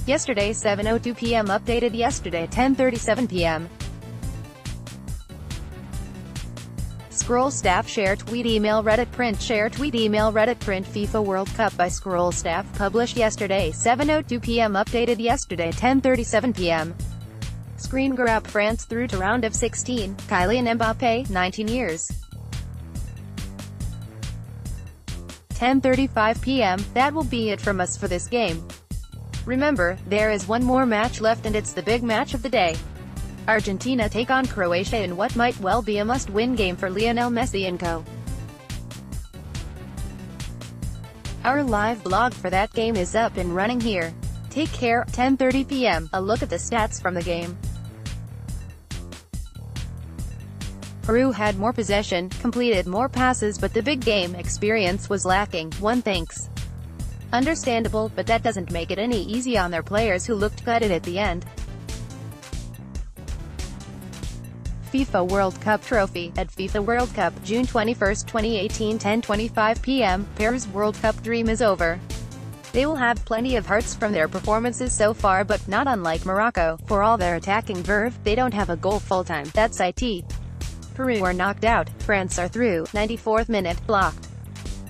Yesterday 7:02 p.m. Updated yesterday 10:37 p.m. Scroll staff share tweet email Reddit print share tweet email Reddit print FIFA World Cup by Scroll staff published yesterday 7:02 p.m. Updated yesterday 10:37 p.m. Screen grab France through to round of 16, Kylian Mbappe, 19 years. 10:35 p.m. That will be it from us for this game. Remember, there is one more match left and it's the big match of the day. Argentina take on Croatia in what might well be a must-win game for Lionel Messi and co. Our live blog for that game is up and running here. Take care. 10:30 p.m. A look at the stats from the game. Peru had more possession, completed more passes, but the big game experience was lacking, one thinks. Understandable, but that doesn't make it any easy on their players who looked gutted at the end. FIFA World Cup trophy. At FIFA World Cup, June 21, 2018 10:25 p.m., Peru's World Cup dream is over. They will have plenty of hearts from their performances so far, but not unlike Morocco, for all their attacking verve, they don't have a goal full-time. That's it. Peru are knocked out, France are through, 94th minute, blocked.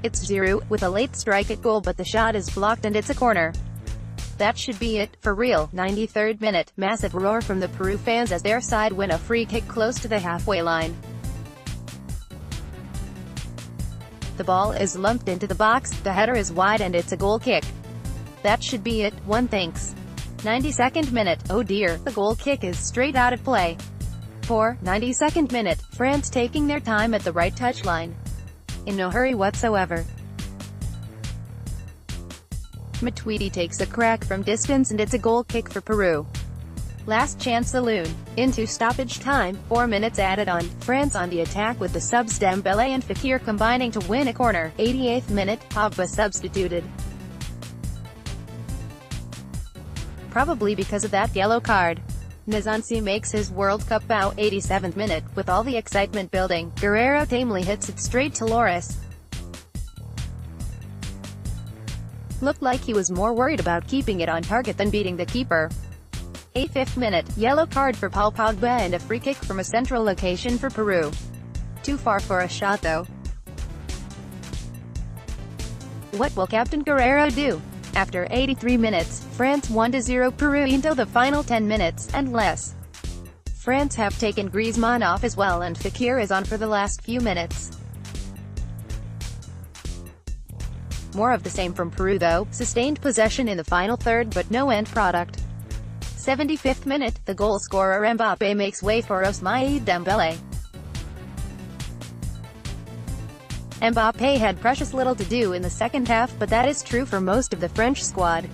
It's Giroud, with a late strike at goal, but the shot is blocked and it's a corner. That should be it, for real. 93rd minute, massive roar from the Peru fans as their side win a free kick close to the halfway line. The ball is lumped into the box, the header is wide and it's a goal kick. That should be it, one thinks. 92nd minute, oh dear, the goal kick is straight out of play. Poor. 92nd minute, France taking their time at the right touchline. In no hurry whatsoever. Matuidi takes a crack from distance and it's a goal kick for Peru. Last chance saloon. Into stoppage time, 4 minutes added on, France on the attack with the subs Dembele and Fekir combining to win a corner. 88th minute, Pogba substituted. Probably because of that yellow card. Nzonzi makes his World Cup bow. 87th minute, with all the excitement building, Guerrero tamely hits it straight to Lloris. Looked like he was more worried about keeping it on target than beating the keeper. 85th minute, yellow card for Paul Pogba and a free kick from a central location for Peru. Too far for a shot though. What will Captain Guerrero do? After 83 minutes, France 1-0 Peru into the final 10 minutes, and less. France have taken Griezmann off as well and Fekir is on for the last few minutes. More of the same from Peru though, sustained possession in the final third but no end product. 75th minute, the goal scorer Mbappe makes way for Ousmane Dembele. Mbappe had precious little to do in the second half, but that is true for most of the French squad.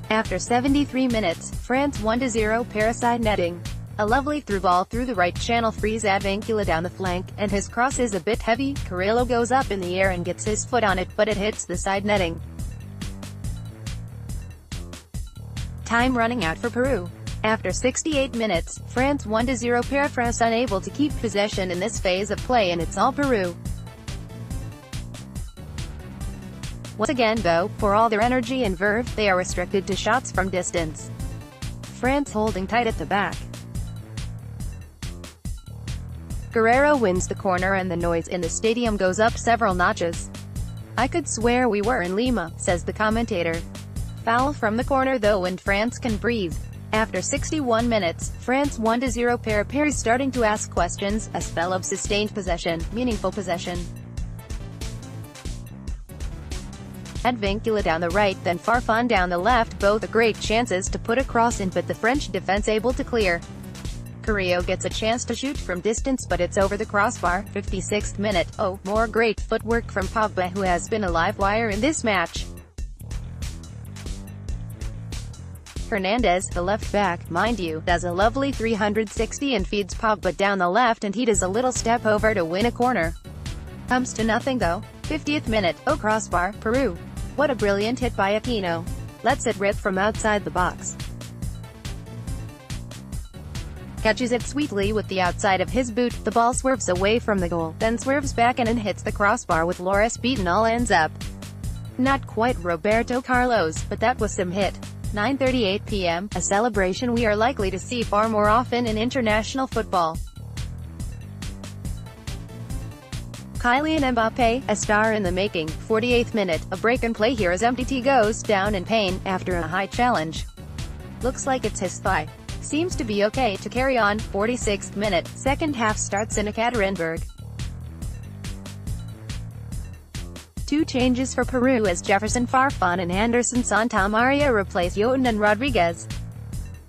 After 73 minutes, France 1-0 Parasite netting. A lovely through ball through the right channel frees Advincula down the flank, and his cross is a bit heavy. Carrillo goes up in the air and gets his foot on it, but it hits the side netting. Time running out for Peru. After 68 minutes, France 1-0 Parafras unable to keep possession in this phase of play and it's all Peru. Once again though, for all their energy and verve, they are restricted to shots from distance. France holding tight at the back. Guerrero wins the corner and the noise in the stadium goes up several notches. I could swear we were in Lima, says the commentator. Foul from the corner though and France can breathe. After 61 minutes, France 1-0 Perry starting to ask questions, a spell of sustained possession, meaningful possession. Advincula down the right, then Farfan down the left, both great chances to put a cross in but the French defense able to clear. Carrillo gets a chance to shoot from distance but it's over the crossbar. 56th minute, oh, more great footwork from Pogba who has been a live wire in this match. Hernandez, the left back, mind you, does a lovely 360 and feeds Pogba down the left and he does a little step over to win a corner. Comes to nothing though. 50th minute, oh crossbar, Peru. What a brilliant hit by Aquino. Lets it rip from outside the box. Catches it sweetly with the outside of his boot, the ball swerves away from the goal, then swerves back and hits the crossbar with Lloris beaten all ends up. Not quite Roberto Carlos, but that was some hit. 9:38 p.m., a celebration we are likely to see far more often in international football. Kylian Mbappe, a star in the making, 48th minute, a break and play here as MTT goes down in pain, after a high challenge. Looks like it's his thigh. Seems to be okay to carry on, 46th minute, second half starts in Ekaterinburg. Two changes for Peru as Jefferson Farfan and Anderson Santamaria replace Yotin and Rodriguez.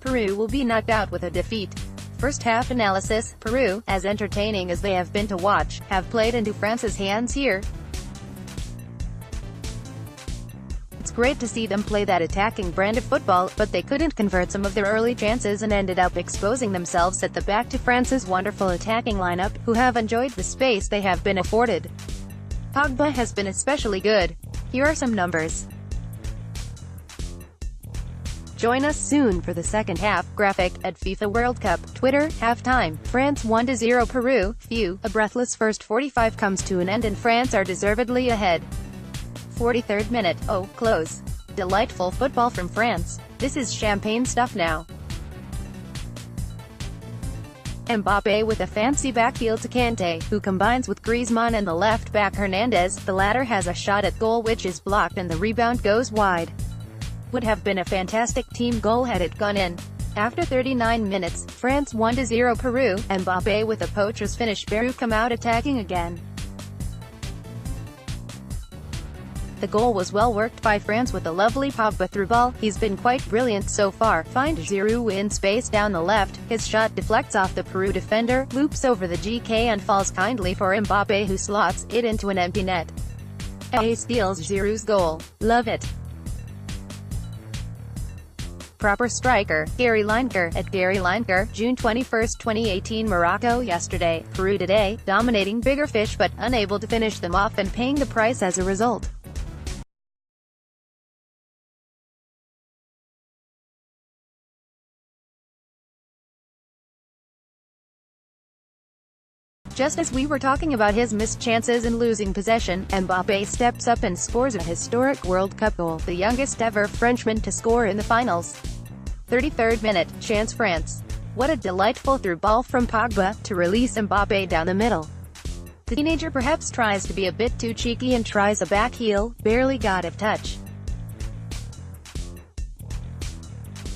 Peru will be knocked out with a defeat. First half analysis: Peru, as entertaining as they have been to watch, have played into France's hands here. It's great to see them play that attacking brand of football, but they couldn't convert some of their early chances and ended up exposing themselves at the back to France's wonderful attacking lineup, who have enjoyed the space they have been afforded. Pogba has been especially good. Here are some numbers. Join us soon for the second half graphic at FIFA World Cup. Twitter, halftime, France 1-0 Peru. Phew, a breathless first 45 comes to an end and France are deservedly ahead. 43rd minute, oh, close. Delightful football from France. This is champagne stuff now. Mbappe with a fancy backfield to Kanté, who combines with Griezmann and the left-back Hernandez. The latter has a shot at goal which is blocked and the rebound goes wide. Would have been a fantastic team goal had it gone in. After 39 minutes, France 1-0 Peru. Mbappe with a poacher's finish. Peru come out attacking again. The goal was well worked by France with a lovely Pogba through ball. He's been quite brilliant so far. Find Giroud in space down the left. His shot deflects off the Peru defender, loops over the GK and falls kindly for Mbappe, who slots it into an empty net. A steals Giroud's goal. Love it. Proper striker, Gary Lineker, at Gary Lineker, June 21, 2018 Morocco yesterday, Peru today, dominating bigger fish but unable to finish them off and paying the price as a result. Just as we were talking about his missed chances and losing possession, Mbappe steps up and scores a historic World Cup goal, the youngest ever Frenchman to score in the finals. 33rd minute, chance France. What a delightful through ball from Pogba, to release Mbappe down the middle. The teenager perhaps tries to be a bit too cheeky and tries a back heel, barely got a touch.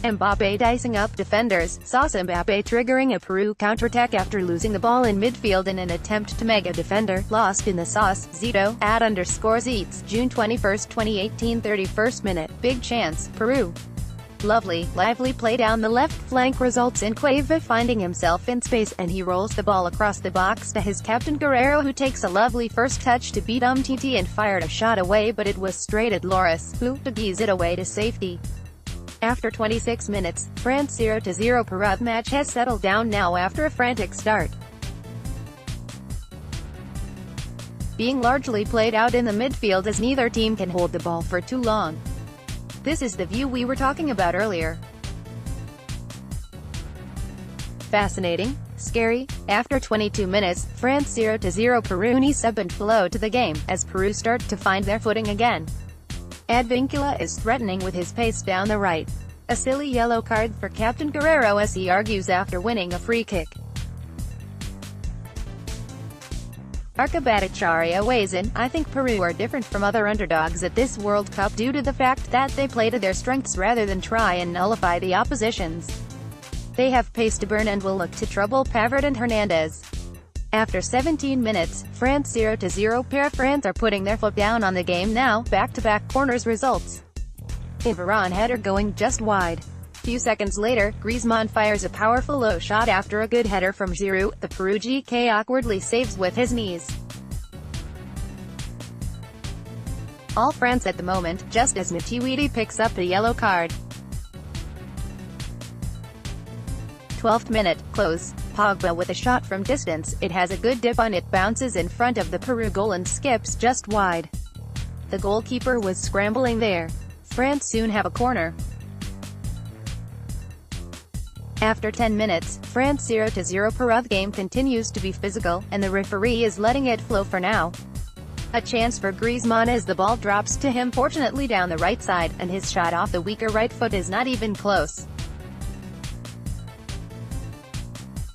Mbappe dicing up defenders, saw Mbappe triggering a Peru counterattack after losing the ball in midfield in an attempt to meg a defender, lost in the sauce. Zito, @_Zeets, June 21, 2018 31st minute, big chance, Peru. Lovely, lively play down the left flank results in Cueva finding himself in space, and he rolls the ball across the box to his captain Guerrero, who takes a lovely first touch to beat Umtiti and fired a shot away, but it was straight at Loris, who gees it away to safety. After 26 minutes, France 0-0 Peru. Match has settled down now after a frantic start, being largely played out in the midfield as neither team can hold the ball for too long. This is the view we were talking about earlier. Fascinating, scary. After 22 minutes, France 0-0 Peru. Sub and flow to the game, as Peru start to find their footing again. Advincula is threatening with his pace down the right. A silly yellow card for Captain Guerrero as he argues after winning a free kick. Arcabatacharia weighs in. I think Peru are different from other underdogs at this World Cup due to the fact that they play to their strengths rather than try and nullify the opposition's. They have pace to burn and will look to trouble Pavard and Hernandez. After 17 minutes, France 0-0 Peru. France are putting their foot down on the game now, back-to-back corners results. A Varane header going just wide. Few seconds later, Griezmann fires a powerful low shot after a good header from Giroud. The Peru GK awkwardly saves with his knees. All France at the moment, just as Matiwidi picks up a yellow card. 12th minute, close. Pogba with a shot from distance, it has a good dip on it, bounces in front of the Peru goal and skips just wide. The goalkeeper was scrambling there. France soon have a corner. After 10 minutes, France 0-0 Peru. Game continues to be physical, and the referee is letting it flow for now. A chance for Griezmann as the ball drops to him, fortunately down the right side, and his shot off the weaker right foot is not even close.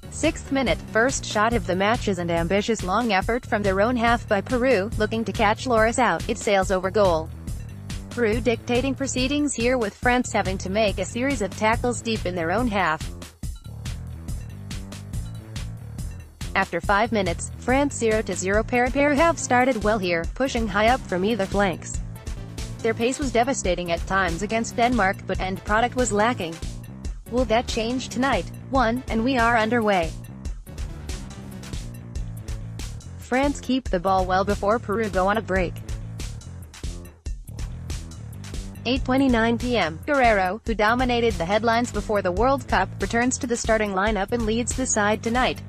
6th minute, first shot of the match is an ambitious long effort from their own half by Peru, looking to catch Loris out. It sails over goal. Peru dictating proceedings here, with France having to make a series of tackles deep in their own half. After 5 minutes, France 0-0. Peru have started well here, pushing high up from either flanks. Their pace was devastating at times against Denmark, but end product was lacking. Will that change tonight? 1, and we are underway. France keep the ball well before Peru go on a break. 8:29 p.m. Guerrero, who dominated the headlines before the World Cup, returns to the starting lineup and leads the side tonight.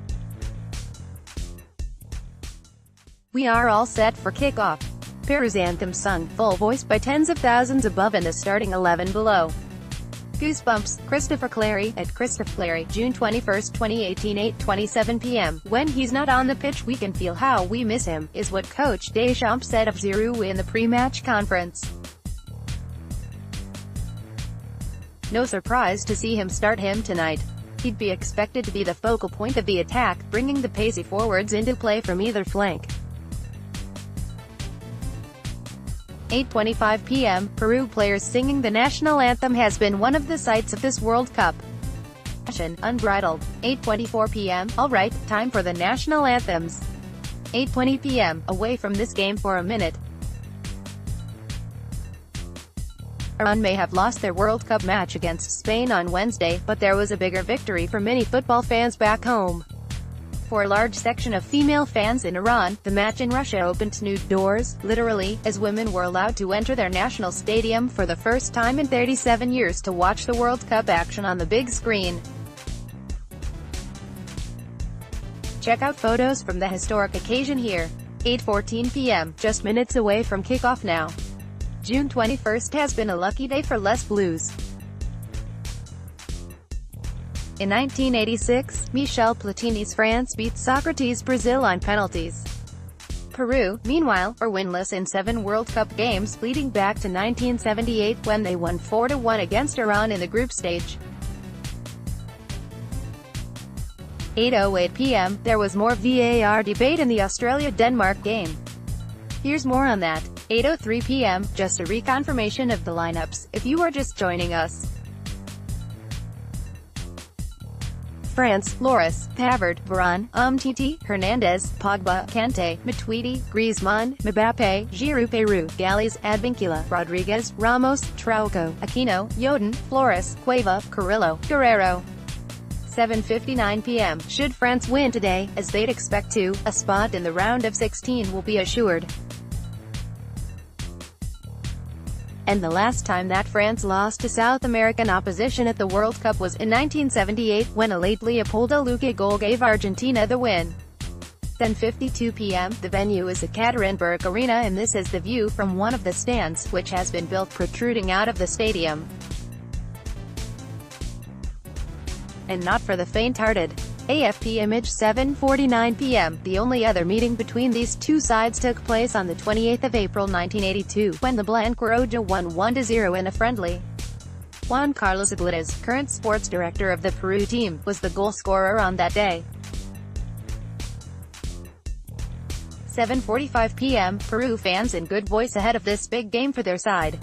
We are all set for kickoff. Peru's anthem sung, full voice by tens of thousands above and the starting 11 below. Goosebumps, Christopher Clary, at Christopher Clary, June 21, 2018 8:27 p.m. When he's not on the pitch we can feel how we miss him, is what Coach Deschamps said of Giroud in the pre-match conference. No surprise to see him start him tonight. He'd be expected to be the focal point of the attack, bringing the pacey forwards into play from either flank. 8:25 p.m. Peru players singing the national anthem has been one of the sights of this World Cup. Passion, unbridled. 8:24 p.m. Alright, time for the national anthems. 8:20 p.m. Away from this game for a minute. Iran may have lost their World Cup match against Spain on Wednesday, but there was a bigger victory for many football fans back home. For a large section of female fans in Iran, the match in Russia opened new doors, literally, as women were allowed to enter their national stadium for the first time in 37 years to watch the World Cup action on the big screen. Check out photos from the historic occasion here. 8:14 p.m., just minutes away from kickoff now. June 21st has been a lucky day for Les Bleus. In 1986, Michel Platini's France beat Socrates Brazil on penalties. Peru, meanwhile, are winless in 7 World Cup games, leading back to 1978 when they won 4-1 against Iran in the group stage. 8:08 p.m., there was more VAR debate in the Australia-Denmark game. Here's more on that. 8:03 p.m., just a reconfirmation of the lineups, if you are just joining us. France, Loris, Pavard, Varane, Umtiti, Hernandez, Pogba, Kante, Matuidi, Griezmann, Mbappe, Giroud. Peru, Galles, Advincula, Rodriguez, Ramos, Trauco, Aquino, Yoden, Flores, Cueva, Carrillo, Guerrero. 7:59 p.m. Should France win today, as they'd expect to, a spot in the round of 16 will be assured. And the last time that France lost to South American opposition at the World Cup was in 1978, when a late Leopoldo Luque goal gave Argentina the win. 10:52 p.m., the venue is at Katerinburg Arena and this is the view from one of the stands, which has been built protruding out of the stadium. And not for the faint-hearted. AFP image 7:49 p.m. The only other meeting between these two sides took place on the 28th of April 1982, when the Blanqueroja won 1-0 in a friendly. Juan Carlos Iglesias, current sports director of the Peru team, was the goal scorer on that day. 7:45 p.m. Peru fans in good voice ahead of this big game for their side.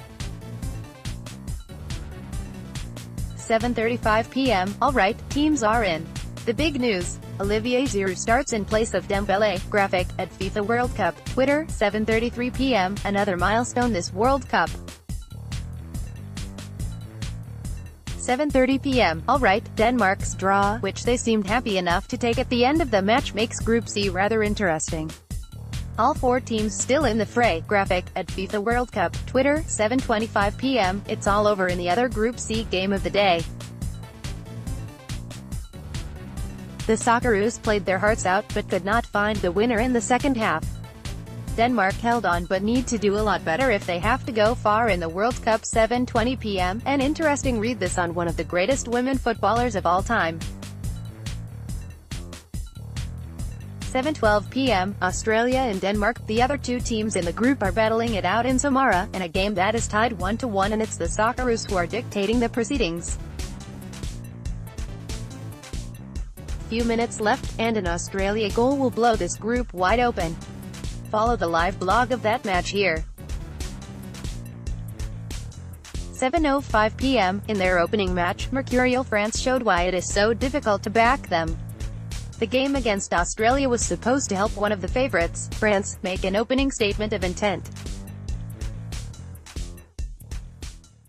7:35 p.m. Alright, teams are in. The big news. Olivier Giroud starts in place of Dembélé. Graphic, at FIFA World Cup. Twitter, 7:33 p.m. Another milestone this World Cup. 7:30 p.m. Alright, Denmark's draw, which they seemed happy enough to take at the end of the match, makes Group C rather interesting. All 4 teams still in the fray. Graphic, at FIFA World Cup. Twitter, 7:25 p.m. It's all over in the other Group C game of the day. The Socceroos played their hearts out, but could not find the winner in the second half. Denmark held on but need to do a lot better if they have to go far in the World Cup. 7:20 p.m. An interesting read this on one of the greatest women footballers of all time. 7:12 p.m., Australia and Denmark. The other two teams in the group are battling it out in Samara, in a game that is tied 1-1, and it's the Socceroos who are dictating the proceedings. Few minutes left, and an Australia goal will blow this group wide open. Follow the live blog of that match here. 7:05 p.m., in their opening match, Mercurial France showed why it is so difficult to back them. The game against Australia was supposed to help one of the favorites, France, make an opening statement of intent.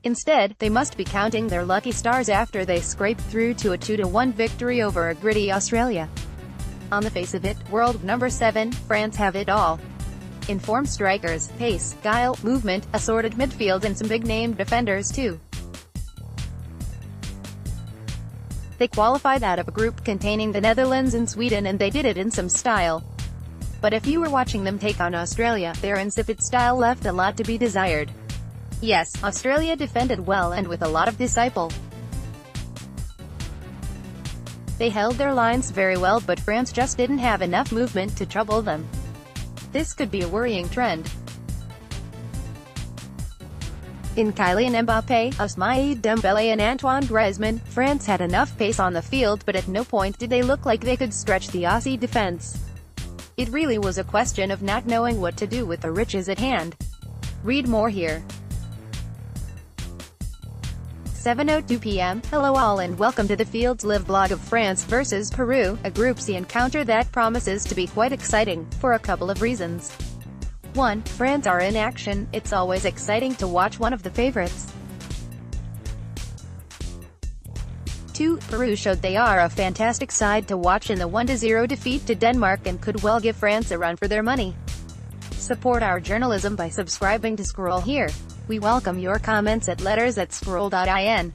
Instead, they must be counting their lucky stars after they scraped through to a 2-1 victory over a gritty Australia. On the face of it, world number 7, France have it all. Informed strikers, pace, guile, movement, assorted midfield, and some big-name defenders too. They qualified out of a group containing the Netherlands and Sweden, and they did it in some style. But if you were watching them take on Australia, their insipid style left a lot to be desired. Yes, Australia defended well and with a lot of disciple. They held their lines very well, but France just didn't have enough movement to trouble them. This could be a worrying trend. In Kylian Mbappe, Ousmane Dembélé and Antoine Griezmann, France had enough pace on the field, but at no point did they look like they could stretch the Aussie defense. It really was a question of not knowing what to do with the riches at hand. Read more here. 7:02 p.m. Hello all and welcome to the Fields Live blog of France vs Peru, a Group C encounter that promises to be quite exciting, for a couple of reasons. 1. France are in action. It's always exciting to watch one of the favorites. 2. Peru showed they are a fantastic side to watch in the 1-0 defeat to Denmark and could well give France a run for their money. Support our journalism by subscribing to Scroll here. We welcome your comments at letters@scroll.in.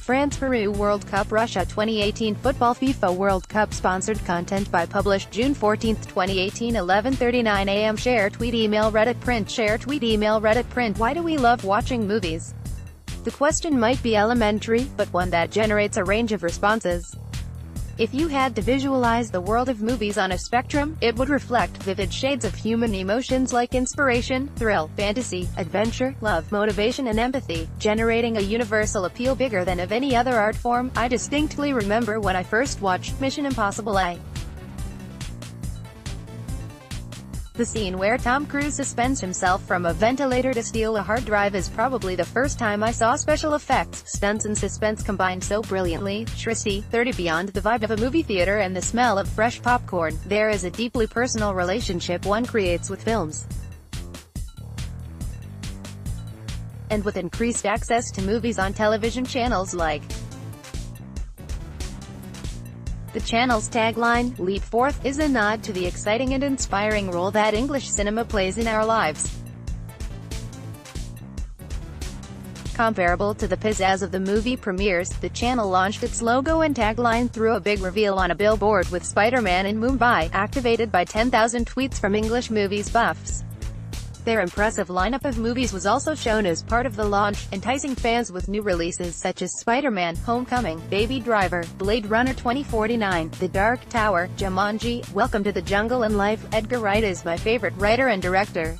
France-Peru World Cup Russia 2018 Football FIFA World Cup Sponsored content by published June 14, 2018 11:39 a.m. Share tweet email Reddit print Share tweet email Reddit print Why do we love watching movies? The question might be elementary, but one that generates a range of responses. If you had to visualize the world of movies on a spectrum, it would reflect vivid shades of human emotions like inspiration, thrill, fantasy, adventure, love, motivation and empathy, generating a universal appeal bigger than of any other art form. I distinctly remember when I first watched Mission Impossible A. The scene where Tom Cruise suspends himself from a ventilator to steal a hard drive is probably the first time I saw special effects, stunts and suspense combined so brilliantly. Tristy, 30 beyond the vibe of a movie theater and the smell of fresh popcorn, there is a deeply personal relationship one creates with films. And with increased access to movies on television channels like the channel's tagline, Leap Forth, is a nod to the exciting and inspiring role that English cinema plays in our lives. Comparable to the pizzazz of the movie premieres, the channel launched its logo and tagline through a big reveal on a billboard with Spider-Man in Mumbai, activated by 10,000 tweets from English movies buffs. Their impressive lineup of movies was also shown as part of the launch, enticing fans with new releases such as Spider-Man, Homecoming, Baby Driver, Blade Runner 2049, The Dark Tower, Jumanji, Welcome to the Jungle and Life. Edgar Wright is my favorite writer and director.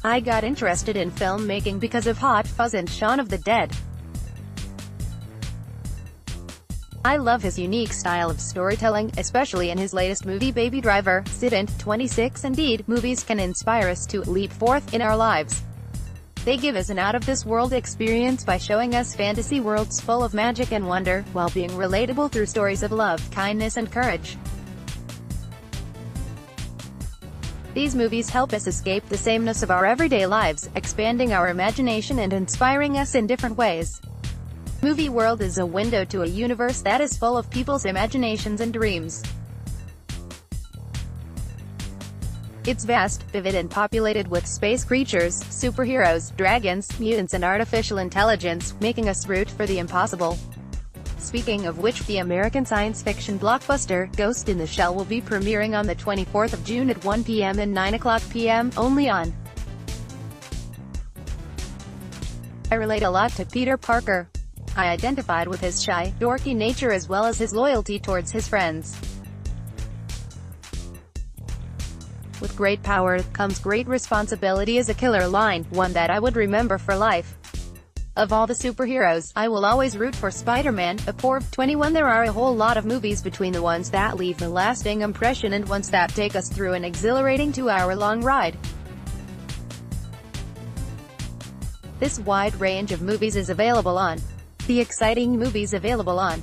I got interested in filmmaking because of Hot Fuzz and Shaun of the Dead. I love his unique style of storytelling, especially in his latest movie Baby Driver. Sident, 26. Indeed, movies can inspire us to leap forth in our lives. They give us an out-of-this-world experience by showing us fantasy worlds full of magic and wonder, while being relatable through stories of love, kindness and courage. These movies help us escape the sameness of our everyday lives, expanding our imagination and inspiring us in different ways. Movie World is a window to a universe that is full of people's imaginations and dreams. It's vast, vivid and populated with space creatures, superheroes, dragons, mutants and artificial intelligence, making us root for the impossible. Speaking of which, the American science fiction blockbuster, Ghost in the Shell will be premiering on the 24th of June at 1 p.m. and 9:00 p.m., only on. I relate a lot to Peter Parker. I identified with his shy, dorky nature as well as his loyalty towards his friends. With great power comes great responsibility is a killer line, one that I would remember for life. Of all the superheroes, I will always root for Spider-Man. A poor 21. There are a whole lot of movies between the ones that leave a lasting impression and ones that take us through an exhilarating 2-hour-long ride. This wide range of movies is available on the exciting movies available on